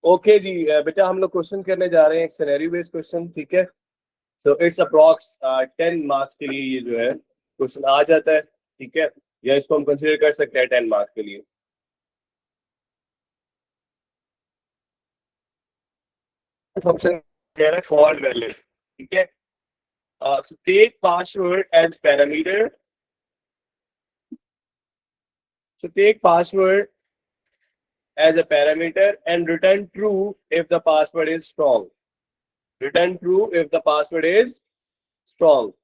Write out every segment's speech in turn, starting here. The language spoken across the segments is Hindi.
ओके जी बेटा हम लोग क्वेश्चन करने जा रहे हैं, एक सिनेरियो बेस्ड क्वेश्चन, ठीक है। सो इट्स अप्रॉक्स 10 मार्क्स के लिए ये जो है क्वेश्चन आ जाता है, ठीक है, या इसको हम कंसीडर कर सकते हैं 10 मार्क्स के लिए। फंक्शन कह रहा है फॉर वैलिड, ठीक है। Take password as parameter, so take password as a parameter and return true if the password is strong. Return true if the password is strong.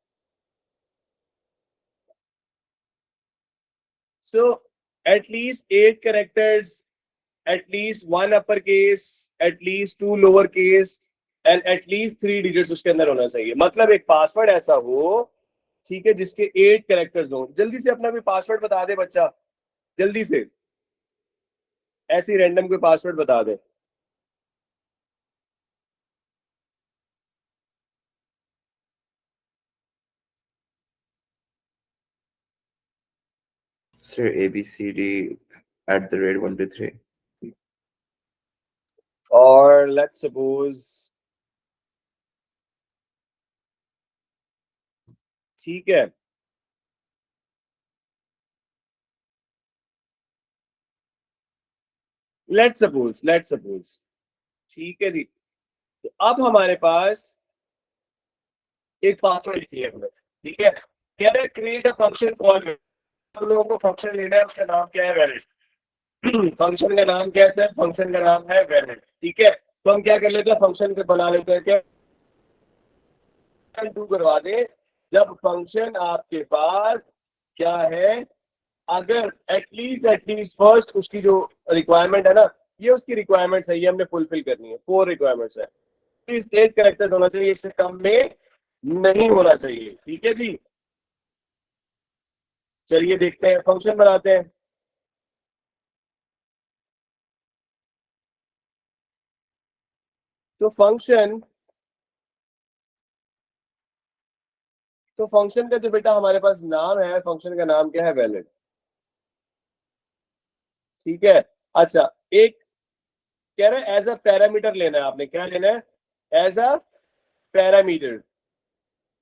So at least 8 characters, at least 1 uppercase, at least 2 lowercase and at least 3 digits उसके अंदर होना चाहिए। मतलब एक पासवर्ड ऐसा हो, ठीक है, जिसके 8 कैरेक्टर्स हो। जल्दी से अपना भी पासवर्ड बता दे बच्चा, जल्दी से ऐसी रैंडम कोई पासवर्ड बता दे। Sir, ABCD@123. और let's suppose, ठीक है, लेट्स सपोज, ठीक है जी। तो अब हमारे पास एक पासवर्ड लिखिए हमने, ठीक है। कह रहे क्रिएट अ फंक्शन कॉल, हम लोगों को फंक्शन लेना है, उसका नाम क्या है, वैलिड। फंक्शन का नाम क्या है, फंक्शन का नाम है वैलिड, ठीक है। तो हम क्या कर लेते हैं, फंक्शन को बना लेते हैं, क्या टू करवा दे जब फंक्शन आपके पास क्या है, अगर एटलीस्ट फर्स्ट उसकी जो रिक्वायरमेंट है ना, ये उसकी रिक्वायरमेंट्स है, ये हमने फुलफिल करनी है। 4 रिक्वायरमेंट्स है, 8 कैरेक्टर्स होना चाहिए, इससे कम में नहीं होना चाहिए, ठीक है जी। चलिए देखते हैं, फंक्शन बनाते हैं। तो फंक्शन का जो बेटा हमारे पास नाम है, फंक्शन का नाम क्या है, वैलिड, ठीक है। अच्छा, एक कह रहे हैं एज अ पैरामीटर लेना है आपने, क्या लेना है, as a parameter,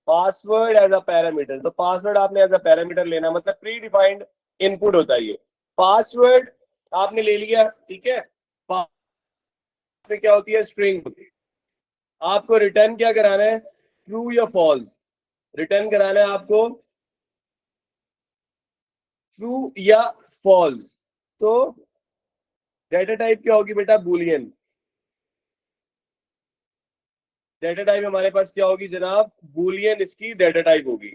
password as a parameter. तो पासवर्ड आपने एज अ पैरामीटर लेना, मतलब प्री डिफाइंड इनपुट होता है ये। पासवर्ड आपने ले लिया, ठीक है। क्या होती है, स्ट्रिंग होती है। आपको रिटर्न क्या कराना है, ट्रू या फॉल्स, रिटर्न कराना है आपको ट्रू या फॉल्स। तो डेटा टाइप क्या होगी बेटा, बूलियन। डेटा टाइप हमारे पास क्या होगी जनाब, बूलियन इसकी डेटा टाइप होगी।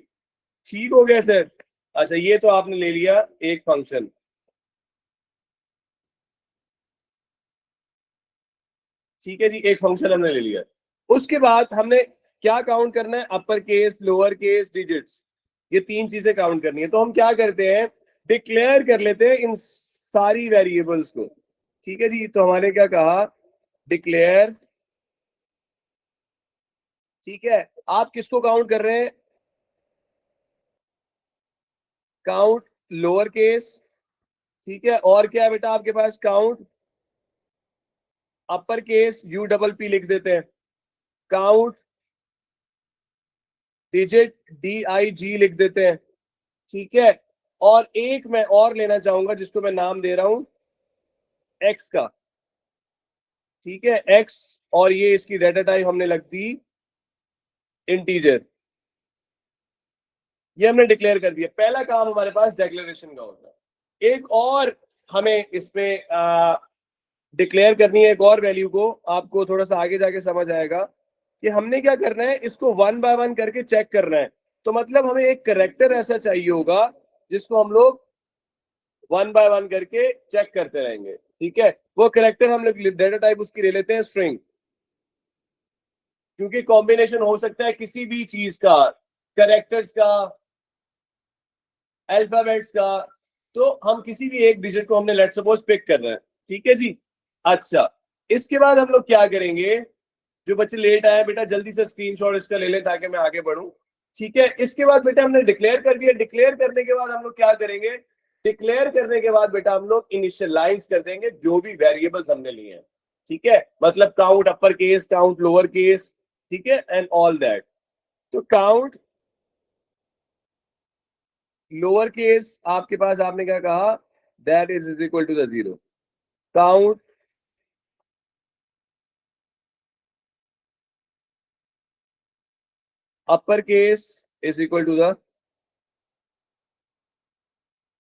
ठीक हो गया सर। अच्छा, ये तो आपने ले लिया एक फंक्शन, ठीक है जी, एक फंक्शन हमने ले लिया। उसके बाद हमने क्या काउंट करना है, upper case, lower case, digits, ये 3 चीजें काउंट करनी है। तो हम क्या करते हैं, डिक्लेयर कर लेते हैं इन सारी वेरिएबल्स को, ठीक है जी। तो हमारे क्या कहा, डिक्लेयर, ठीक है। आप किसको काउंट कर रहे हैं, काउंट लोअर केस, ठीक है। और क्या है बेटा आपके पास, count upper case, U double P लिख देते हैं, count digit, D I G लिख देते हैं, ठीक है। और एक मैं और लेना चाहूंगा जिसको मैं नाम दे रहा हूं एक्स का, ठीक है, एक्स। और ये इसकी डेटा टाइप हमने लग दी इंटीजर। ये हमने डिक्लेयर कर दिया। पहला काम हमारे पास डिक्लेरेशन का होता है। एक और हमें इसमें डिक्लेयर करनी है, एक और वैल्यू को, आपको थोड़ा सा आगे जाके समझ आएगा कि हमने क्या करना है, इसको 1 बाय 1 करके चेक करना है। तो मतलब हमें एक करेक्टर ऐसा चाहिए होगा जिसको हम लोग 1 बाय 1 करके चेक करते रहेंगे, ठीक है। वो करेक्टर हम लोग डेटा टाइप उसकी ले लेते हैं स्ट्रिंग, क्योंकि कॉम्बिनेशन हो सकता है किसी भी चीज का, करेक्टर्स का, अल्फाबेट्स का। तो हम किसी भी एक डिजिट को हमने लेट सपोज पिक कर रहे हैं, ठीक है जी। अच्छा, इसके बाद हम लोग क्या करेंगे, जो बच्चे लेट आए बेटा जल्दी से स्क्रीनशॉट इसका ले लें ताकि मैं आगे बढ़ूं, ठीक है। इसके बाद बेटा हमने डिक्लेयर कर दिया। डिक्लेयर करने के बाद हम लोग क्या करेंगे, डिक्लेयर करने के बाद बेटा हम लोग इनिशियलाइज कर देंगे जो भी वेरिएबल्स हमने लिए हैं, ठीक है, मतलब count upper case, count lower case, ठीक है, एंड ऑल दैट। तो काउंट लोअर केस आपके पास, आपने क्या कहा, that is equal to the zero. Count upper case is equal to the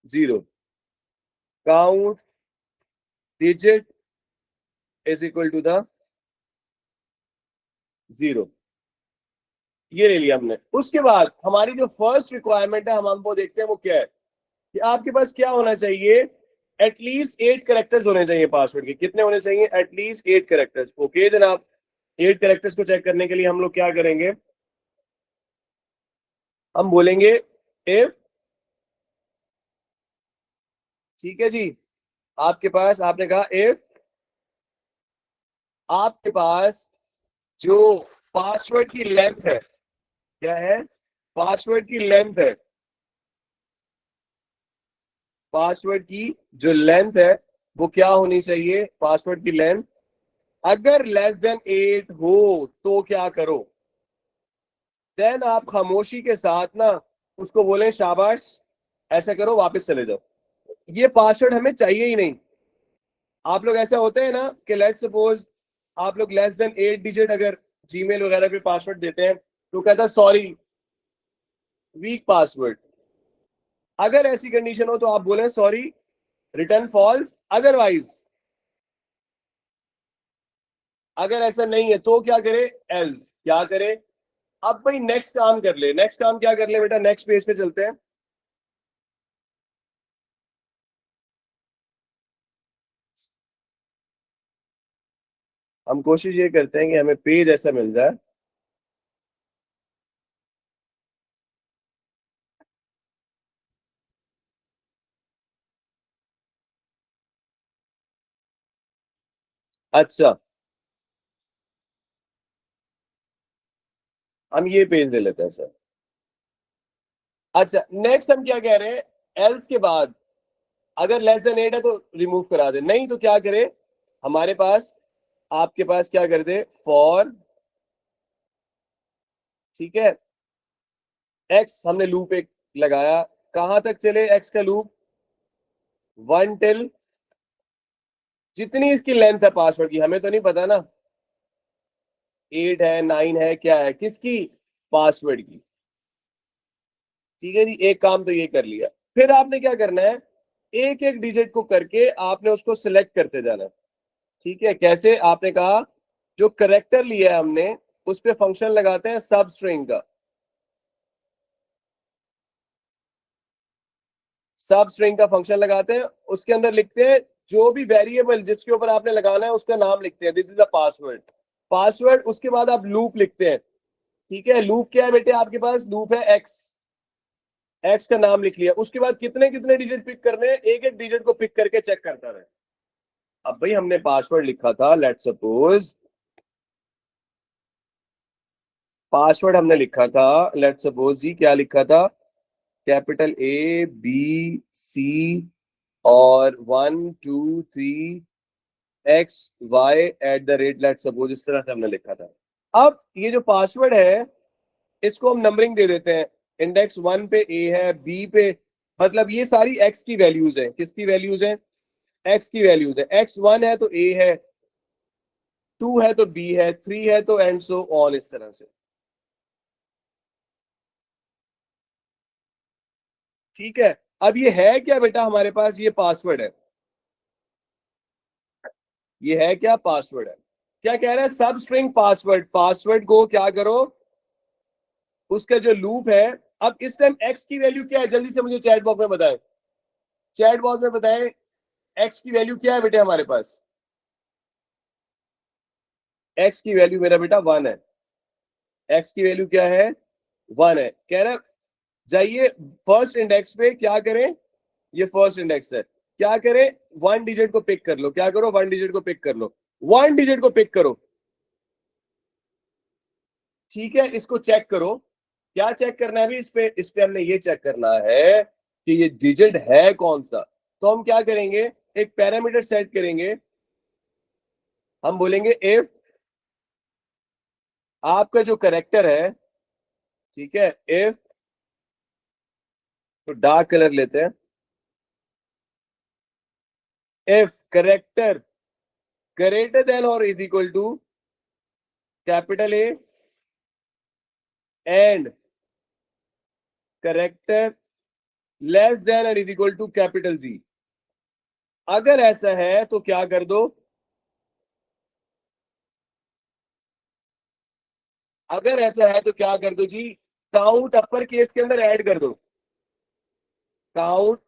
zero. Count digit is equal to the zero. ये ले लिया हमने। उसके बाद हमारी जो फर्स्ट रिक्वायरमेंट है, हम वो देखते हैं वो क्या है, कि आपके पास क्या होना चाहिए, एटलीस्ट 8 कैरेक्टर्स होने चाहिए पासवर्ड के। कितने होने चाहिए? At least 8 characters. ओके जनाब, 8 कैरेक्टर्स को चेक करने के लिए हम लोग क्या करेंगे, हम बोलेंगे इफ, ठीक है जी, आपके पास, आपने कहा इफ आपके पास जो पासवर्ड की लेंथ है, क्या है, पासवर्ड की लेंथ है, पासवर्ड की जो लेंथ है वो क्या होनी चाहिए, पासवर्ड की लेंथ अगर लेस देन 8 हो तो क्या करो, देन आप खामोशी के साथ ना उसको बोले शाबाश, ऐसा करो, वापस चले जाओ। ये पासवर्ड हमें चाहिए ही नहीं। आप लोग ऐसा होते हैं ना कि लेट्स सपोज आप लोग लेस देन 8 डिजिट अगर जीमेल वगैरह पे पासवर्ड देते हैं तो कहता सॉरी वीक पासवर्ड। अगर ऐसी कंडीशन हो तो आप बोले सॉरी रिटर्न फॉल्स, अदरवाइज अगर ऐसा नहीं है तो क्या करे, एल्स क्या करे। अब भाई नेक्स्ट काम कर ले, नेक्स्ट काम क्या कर ले बेटा, नेक्स्ट पेज पे चलते हैं। हम कोशिश ये करते हैं कि हमें पेज ऐसा मिल जाए, अच्छा हम ये पेज ले लेते हैं सर। अच्छा नेक्स्ट हम क्या कह रहे हैं, एल्स के बाद अगर लेस देन 8 है तो रिमूव करा दे, नहीं तो क्या करे, हमारे पास, आपके पास क्या कर दे, फॉर, ठीक है, एक्स हमने लूप एक लगाया, कहां तक चले एक्स का लूप, 1 टिल, जितनी इसकी लेंथ है पासवर्ड की, हमें तो नहीं पता ना 8 है 9 है क्या है, किसकी, पासवर्ड की। ठीक है जी, एक काम तो ये कर लिया। फिर आपने क्या करना है, एक एक डिजिट को करके आपने उसको सिलेक्ट करते जाना है। ठीक है, कैसे, आपने कहा जो करेक्टर लिया है हमने उस पे फंक्शन लगाते हैं सब स्ट्रिंग का, सब स्ट्रिंग का फंक्शन लगाते हैं, उसके अंदर लिखते हैं जो भी वेरिएबल जिसके ऊपर आपने लगाना है उसका नाम लिखते हैं, this is the password, password. उसके बाद आप लूप लिखते हैं। ठीक है, लूप क्या है बेटे, आपके पास लूप है एक्स, एक्स का नाम लिख लिया, उसके बाद कितने कितने डिजिट पिक करने हैं, एक एक डिजिट को पिक करके चेक करता रहे। अब भाई हमने पासवर्ड लिखा था, लेट सपोज पासवर्ड हमने लिखा था, लेट सपोज जी क्या लिखा था, कैपिटल ए बी सी और 1 2 3 x y at the rate, let suppose, इस तरह से हमने लिखा था। अब ये जो पासवर्ड है इसको हम नंबरिंग दे देते हैं, इंडेक्स 1 पे ए है, बी पे, मतलब ये सारी एक्स की वैल्यूज है, किसकी वैल्यूज है, एक्स की वैल्यूज है, एक्स 1 है तो ए है, 2 है तो बी है, 3 है तो एंड सो ऑन, इस तरह से। ठीक है, अब ये है क्या बेटा हमारे पास, ये पासवर्ड है, ये है क्या, पासवर्ड है। क्या कह रहा है, सब स्ट्रिंग पासवर्ड, पासवर्ड को क्या करो, उसका जो लूप है, अब इस टाइम एक्स की वैल्यू क्या है, जल्दी से मुझे चैट बॉक्स में बताएं, चैट बॉक्स में बताएं एक्स की वैल्यू क्या है बेटे हमारे पास, एक्स की वैल्यू मेरा बेटा 1 है, एक्स की वैल्यू क्या है, 1 है। कह रहा है जाइए फर्स्ट इंडेक्स पे, क्या करें, ये फर्स्ट इंडेक्स है, क्या करें, 1 डिजिट को पिक कर लो, क्या करो, 1 डिजिट को पिक कर लो, 1 डिजिट को पिक करो। ठीक है, इसको चेक करो, क्या चेक करना है अभी, इस पे हमने ये चेक करना है कि ये डिजिट है कौन सा। तो हम क्या करेंगे, एक पैरामीटर सेट करेंगे, हम बोलेंगे इफ आपका जो करेक्टर है, ठीक है, इफ, तो डार्क कलर लेते हैं, इफ करेक्टर ग्रेटर देन और is equal to capital A and character less than और is equal to capital G, अगर ऐसा है तो क्या कर दो, अगर ऐसा है तो क्या कर दो जी, काउंट अपर केस के अंदर ऐड कर दो, काउंट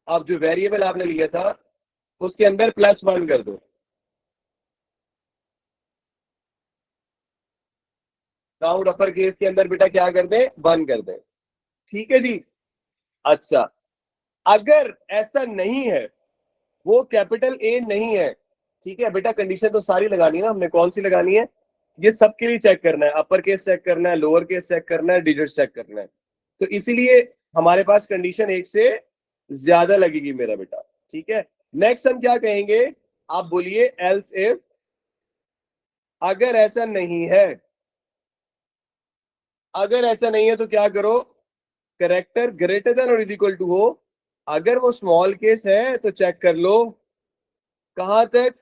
अब जो वेरिएबल आपने लिया था उसके अंदर +1 कर दो, काउंट अपर केस के अंदर बेटा क्या कर दे, 1 कर दे, ठीक है जी। अच्छा, अगर ऐसा नहीं है, वो कैपिटल ए नहीं है, ठीक है बेटा, कंडीशन तो सारी लगानी है ना हमने, कौन सी लगानी है, ये सबके लिए चेक करना है, अपर केस चेक करना है, लोअर केस चेक करना है, डिजिट चेक करना है, तो इसीलिए हमारे पास कंडीशन एक से ज्यादा लगेगी मेरा बेटा, ठीक है। नेक्स्ट हम क्या कहेंगे, आप बोलिए एल्स इफ, अगर ऐसा नहीं है, अगर ऐसा नहीं है तो क्या करो, करेक्टर ग्रेटर देन और इज इक्वल टू हो, अगर वो स्मॉल केस है तो चेक कर लो कहां तक,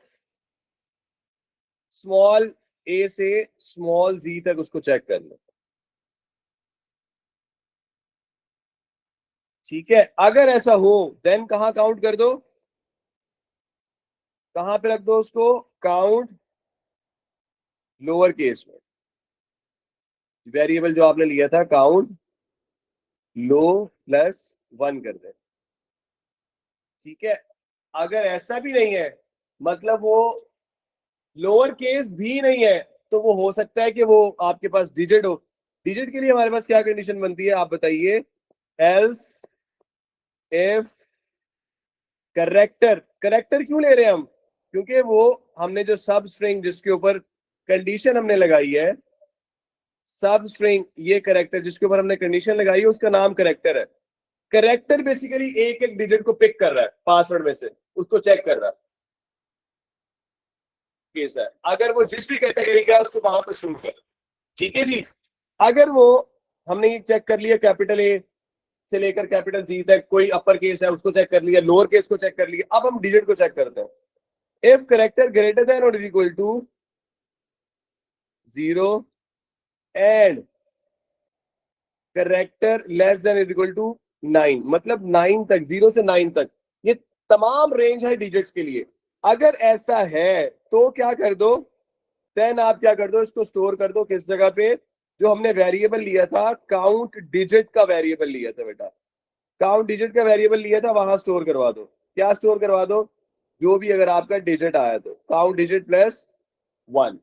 स्मॉल ए से स्मॉल जी तक उसको चेक कर लो, ठीक है। अगर ऐसा हो देन कहां काउंट कर दो, कहां पे रख दो उसको, काउंट लोअर केस में, वेरिएबल जो आपने लिया था काउंट लो +1 कर दे, ठीक है। अगर ऐसा भी नहीं है, मतलब वो लोअर केस भी नहीं है, तो वो हो सकता है कि वो आपके पास डिजिट हो, डिजिट के लिए हमारे पास क्या कंडीशन बनती है आप बताइए, एल्स इफ करेक्टर, करेक्टर क्यों ले रहे हैं हम, क्योंकि वो हमने जो सब स्ट्रिंग जिसके ऊपर कंडीशन हमने लगाई है, सब स्ट्रिंग ये करेक्टर जिसके ऊपर हमने कंडीशन लगाई है उसका नाम करेक्टर है, करेक्टर बेसिकली एक एक डिजिट को पिक कर रहा है पासवर्ड में से, उसको चेक कर रहा है, केस है, अगर वो जिस भी कैटेगरी का है उसको वहां पर शुरू कर, ठीक है जी। अगर वो हमने ये चेक कर लिया कैपिटल ए से लेकर कैपिटल जी तक कोई अपर केस है उसको चेक कर लिया, लोअर केस को चेक कर लिया, अब हम डिजिट को चेक करते हैं, इफ करेक्टर ग्रेटर देन और is equal to 0 and character less than is equal to 9, मतलब 9 तक, 0 से 9 तक, ये तमाम रेंज है डिजिट्स के लिए, अगर ऐसा है तो क्या कर दो, देन आप क्या कर दो, इसको स्टोर कर दो किस जगह पे, जो हमने वेरिएबल लिया था, काउंट डिजिट का वेरिएबल लिया था बेटा, काउंट डिजिट का वेरिएबल लिया था वहां स्टोर करवा दो, क्या स्टोर करवा दो, जो भी अगर आपका डिजिट आया तो काउंट डिजिट +1,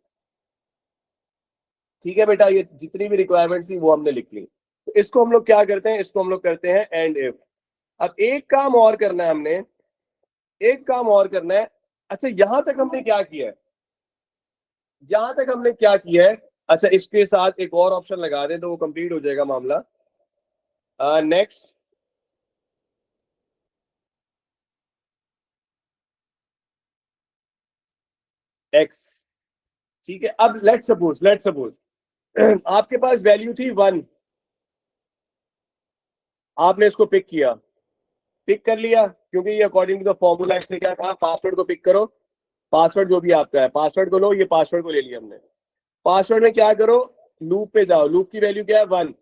ठीक है बेटा, ये जितनी भी रिक्वायरमेंट थी वो हमने लिख ली, तो इसको हम लोग क्या करते हैं, इसको हम लोग करते हैं एंड इफ। अब एक काम और करना है हमने, एक काम और करना है, अच्छा यहां तक हमने क्या किया है, यहां तक हमने क्या किया है, अच्छा इसके साथ एक और ऑप्शन लगा दें तो वो कंप्लीट हो जाएगा मामला, नेक्स्ट एक्स, ठीक है। अब लेट सपोज आपके पास वैल्यू थी 1, आपने इसको पिक किया, पिक कर लिया, क्योंकि ये अकॉर्डिंग टू द फॉर्मूला इसने क्या कहा, पासवर्ड को पिक करो, पासवर्ड जो भी आपका है पासवर्ड को लो, ये पासवर्ड को ले लिया हमने, पासवर्ड में क्या करो, लूप पे जाओ, लूप की वैल्यू क्या है 1,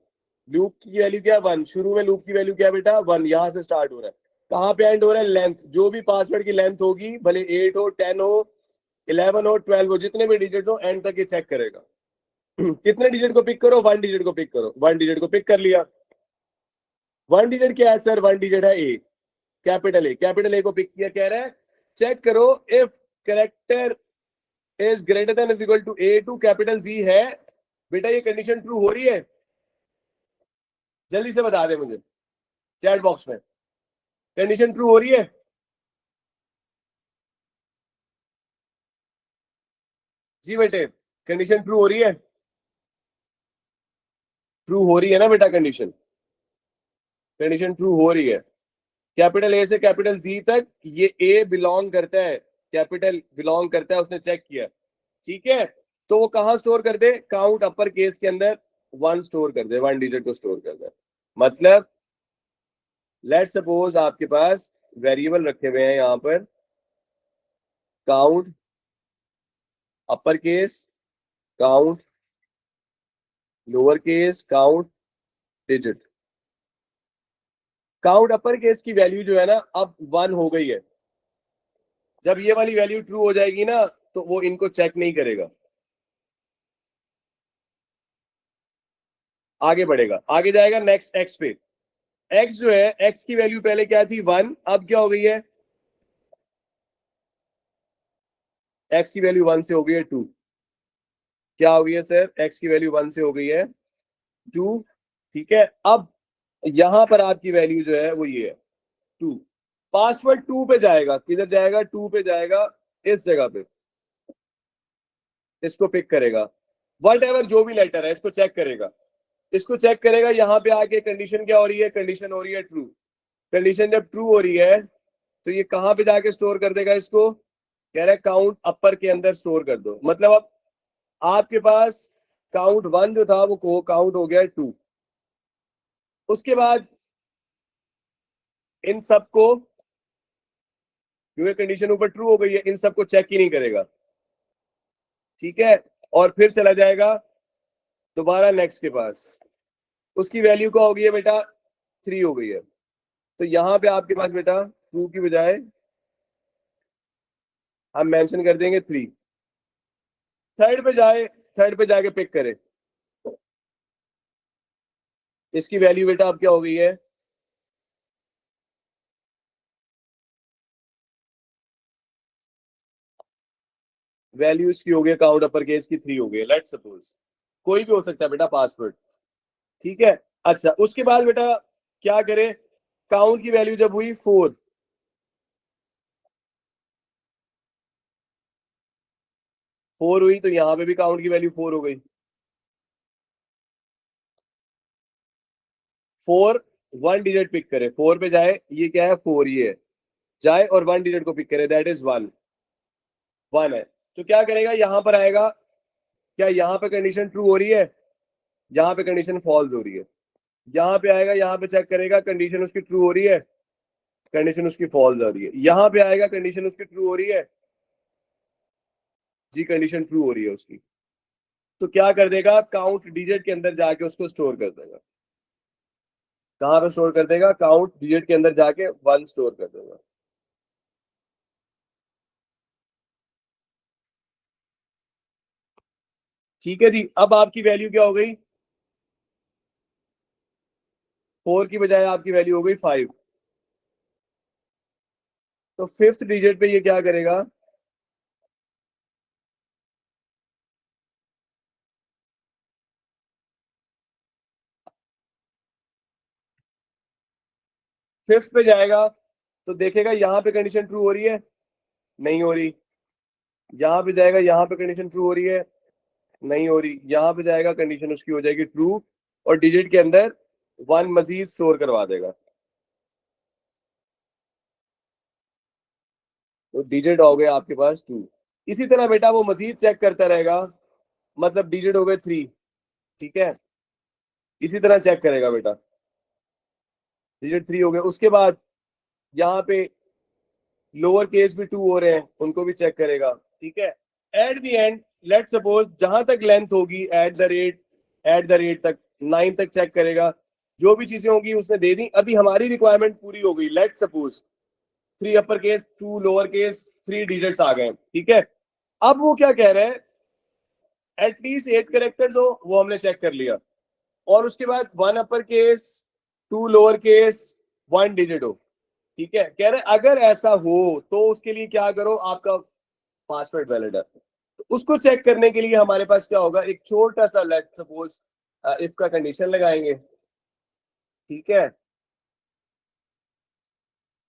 लूप की वैल्यू क्या है 1, शुरू में लूप की वैल्यू क्या है बेटा 1, यहां से स्टार्ट हो रहा है, कहां पे एंड हो रहा है, लेंथ, जो भी पासवर्ड की लेंथ होगी, भले 8 हो 10 हो 11 हो 12 हो, जितने भी डिजिट हो एंड तक ये चेक करेगा कितने डिजिट को पिक करो, 1 डिजिट को पिक करो, 1 डिजिट को पिक कर लिया, 1 डिजिट क्या है सर, 1 डिजिट है ए, कैपिटल ए, कैपिटल ए को पिक किया, कह रहा है चेक करो if character is greater than is equal to A to capital G है, बेटा ये कंडीशन ट्रू हो रही है, जल्दी से बता दे मुझे चैट बॉक्स में, कंडीशन ट्रू हो रही है, जी बेटे कंडीशन ट्रू हो रही है, ट्रू हो रही है ना बेटा, कंडीशन, कंडीशन ट्रू हो रही है, कैपिटल ए से कैपिटल जी तक ये ए बिलोंग करता है, कैपिटल बिलोंग करता है, उसने चेक किया, ठीक है, तो वो कहाँ स्टोर कर दे, काउंट अपर केस के अंदर 1 स्टोर कर दे, 1 डिजिट को स्टोर कर दे। मतलब लेट सपोज आपके पास वेरिएबल रखे हुए हैं यहां पर, count upper case, count lower case, count digit. Count upper case की वैल्यू जो है ना अब 1 हो गई है। जब ये वाली वैल्यू ट्रू हो जाएगी ना तो वो इनको चेक नहीं करेगा, आगे बढ़ेगा, आगे जाएगा नेक्स्ट एक्स पे। एक्स जो है, एक्स की वैल्यू पहले क्या थी 1, अब क्या हो गई है, एक्स की वैल्यू 1 से हो गई है 2। क्या हो गई है सर, एक्स की वैल्यू 1 से हो गई है 2। ठीक है, अब यहां पर आपकी वैल्यू जो है वो ये है 2। पासवर्ड 2 पे जाएगा, किधर जाएगा, 2 पे जाएगा, इस जगह पे इसको पिक करेगा, वट एवर जो भी लेटर है इसको चेक करेगा, इसको चेक करेगा, यहाँ पे आके कंडीशन क्या हो रही है, कंडीशन हो रही है ट्रू। कंडीशन जब ट्रू हो रही है तो ये कहां पे जाके स्टोर कर देगा, इसको कह रहा है काउंट अपर के अंदर स्टोर कर दो। मतलब अब आपके पास काउंट 1 जो था वो काउंट हो गया 2। उसके बाद इन सबको, क्योंकि कंडीशन ऊपर ट्रू हो गई है, इन सबको चेक ही नहीं करेगा। ठीक है, और फिर चला जाएगा दोबारा नेक्स्ट के पास, उसकी वैल्यू क्या हो गई है बेटा, 3 हो गई है। तो यहां पे आपके पास बेटा 2 की बजाय हम मेंशन कर देंगे 3। थर्ड पे जाए, थर्ड पे जाके पिक करे, इसकी वैल्यू बेटा अब क्या हो गई है, वैल्यू इसकी हो गई काउंट अपर केस की 3 हो गई, लेट सपोज कोई भी हो सकता है बेटा पासवर्ड। ठीक है, अच्छा उसके बाद बेटा क्या करे, काउंट की वैल्यू जब हुई 4, हुई तो यहां पे भी काउंट की वैल्यू 4 हो गई। 4, 1 डिजिट पिक करे, 4 पे जाए, ये क्या है 4, ये है, जाए और 1 डिजिट को पिक करे, दैट इज 1, 1 है। तो क्या करेगा, यहां पर आएगा, क्या यहाँ पे कंडीशन ट्रू हो रही है, यहाँ पे कंडीशन फॉल्स हो रही है, यहाँ पे आएगा, यहाँ पे चेक करेगा, कंडीशन उसकी ट्रू हो रही है, कंडीशन उसकी फॉल्स हो रही है, यहाँ पे आएगा, कंडीशन उसकी ट्रू हो रही है, जी कंडीशन ट्रू हो रही है उसकी। तो क्या कर देगा, काउंट डिजिट के अंदर जाके उसको स्टोर कर देगा। कहां पे स्टोर कर देगा, काउंट डिजिट के अंदर जाके 1 स्टोर कर देगा। ठीक है जी, अब आपकी वैल्यू क्या हो गई, 4 की बजाय आपकी वैल्यू हो गई 5। तो फिफ्थ डिजिट पे ये क्या करेगा, फिफ्थ पे जाएगा तो देखेगा यहाँ पे कंडीशन ट्रू हो रही है, नहीं हो रही, यहाँ पे जाएगा, यहाँ पे कंडीशन ट्रू हो रही है, नहीं हो रही, यहाँ पे जाएगा, कंडीशन उसकी हो जाएगी ट्रू, और डिजिट के अंदर 1 मजीद स्टोर करवा देगा, तो डिजिट हो गए आपके पास 2। इसी तरह बेटा वो मजीद चेक करता रहेगा, मतलब डिजिट हो गए 3। ठीक है, इसी तरह चेक करेगा बेटा, डिजिट 3 हो गए, उसके बाद यहाँ पे लोअर केस भी 2 हो रहे हैं, उनको भी चेक करेगा। ठीक है, at the and let suppose जहां तक लेंथ होगी एट द रेट तक 9 तक चेक करेगा, जो भी चीजें होंगी उसने दे दी। अभी हमारी रिक्वायरमेंट पूरी हो गई, let suppose 3 upper case, 2 lower case, 3 digits आ गए। ठीक है, अब वो क्या कह रहे हैं, एटलीस्ट 8 कैरेक्टर्स हो, वो हमने चेक कर लिया, और उसके बाद 1 अपर केस, 2 लोअर केस, 1 डिजिट हो। ठीक है, कह रहे अगर ऐसा हो तो उसके लिए क्या करो, आपका पासवर्ड वैलिड है। तो उसको चेक करने के लिए हमारे पास क्या होगा, एक छोटा सा लेट सपोज इफ का कंडीशन लगाएंगे। ठीक है,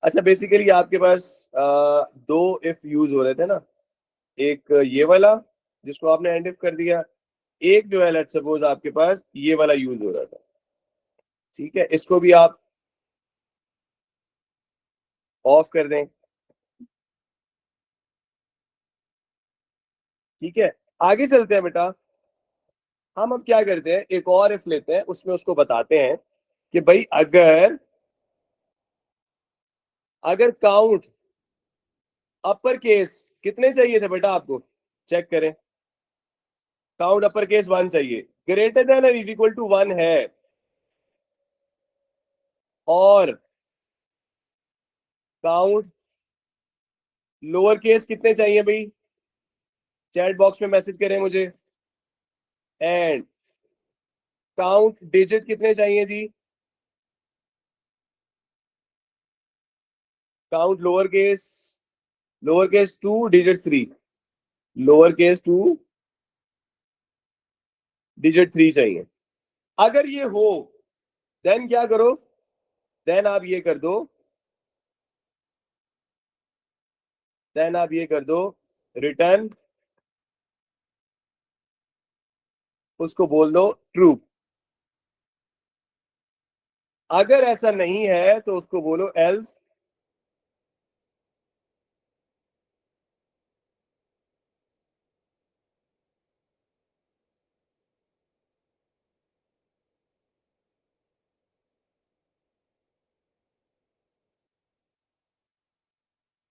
अच्छा बेसिकली आपके पास दो इफ यूज हो रहे थे ना, एक ये वाला जिसको आपने एंड इफ कर दिया, एक जो है लेट सपोज आपके पास ये वाला यूज हो रहा था। ठीक है, इसको भी आप ऑफ कर दें। ठीक है, आगे चलते हैं बेटा। हम अब क्या करते हैं, एक और इफ लेते हैं, उसमें उसको बताते हैं कि भाई अगर अगर काउंट अपर केस कितने चाहिए थे बेटा आपको, चेक करें। काउंट अपर केस 1 चाहिए, ग्रेटर देन और इज इक्वल टू 1 है, और काउंट लोअर केस कितने चाहिए भाई, चैट बॉक्स में मैसेज करें मुझे। एंड काउंट डिजिट कितने चाहिए जी, count lower case 2 digit 3, lower case 2 digit 3 चाहिए। अगर ये हो देन क्या करो, देन आप ये कर दो, देन आप ये कर दो, रिटर्न, उसको बोल दो ट्रू। अगर ऐसा नहीं है तो उसको बोलो एल्स।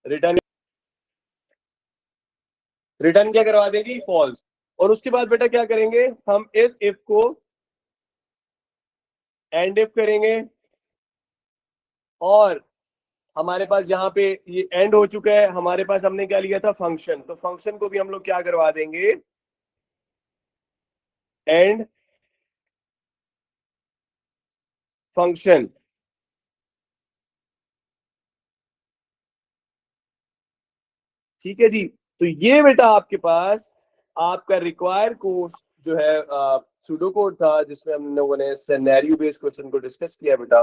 रिटर्न, रिटर्न क्या करवा देगी, फॉल्स। और उसके बाद बेटा क्या करेंगे, हम इस इफ को एंड इफ करेंगे, और हमारे पास यहाँ पे ये एंड हो चुका है, हमारे पास हमने क्या लिया था, फंक्शन, तो फंक्शन को भी हम लोग क्या करवा देंगे, एंड फंक्शन। ठीक है जी। तो ये बेटा आपके पास आपका रिक्वायर्ड कोर्स जो है सूडो कोड था, जिसमें हम लोगों ने सिनेरियो बेस्ड क्वेश्चन को डिस्कस किया बेटा।